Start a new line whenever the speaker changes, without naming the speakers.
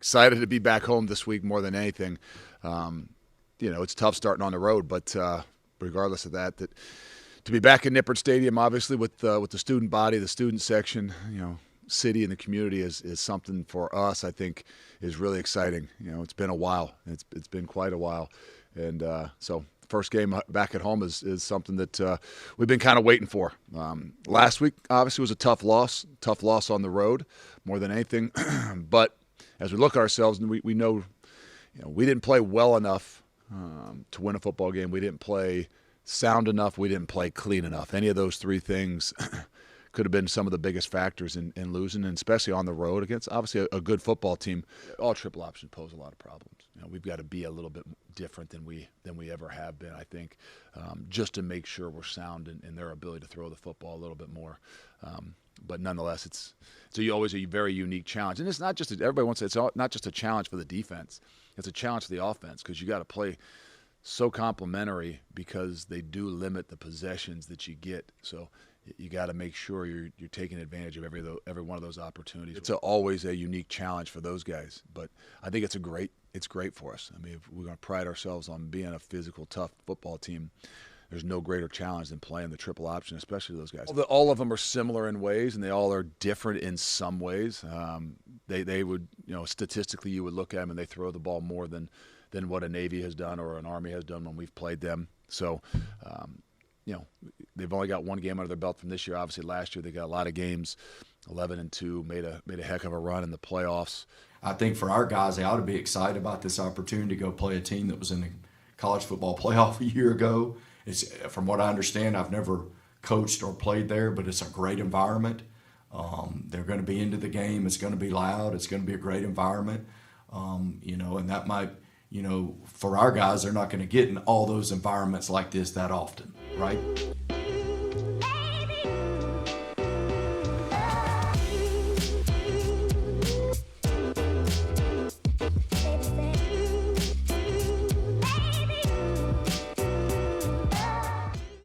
excited to be back home this week more than anything. It's tough starting on the road, but regardless of that to be back in Nippert Stadium, obviously with the student body, the student section, city and the community is something for us. I think is really exciting. It's been a while. It's been quite a while, and so first game back at home is something that we've been kind of waiting for. Last week obviously was a tough loss on the road more than anything, but as we look at ourselves, and we know, we didn't play well enough to win a football game. We didn't play sound enough. We didn't play clean enough. Any of those three things could have been some of the biggest factors in losing, and especially on the road against obviously a good football team. All triple options pose a lot of problems. We've got to be a little bit different than we ever have been, I think, just to make sure we're sound in their ability to throw the football a little bit more. But nonetheless, it's always a very unique challenge, and it's not just everybody wants it's not just a challenge for the defense. It's a challenge for the offense because you got to play so complementary because they do limit the possessions that you get. So you got to make sure you're taking advantage of every one of those opportunities. It's always a unique challenge for those guys, but I think it's great for us. I mean, if we're going to pride ourselves on being a physical, tough football team, there's no greater challenge than playing the triple option, especially those guys. All of them are similar in ways, and they all are different in some ways. They would, statistically, you would look at them and they throw the ball more than what a Navy has done or an Army has done when we've played them. So, they've only got one game under their belt from this year. Obviously, last year they got a lot of games, 11-2, made a heck of a run in the playoffs.
I think for our guys, they ought to be excited about this opportunity to go play a team that was in the college football playoff a year ago. It's, from what I understand, I've never coached or played there, but it's a great environment. They're going to be into the game. It's going to be loud. It's going to be a great environment. And that might, for our guys, they're not going to get in all those environments like this that often, right?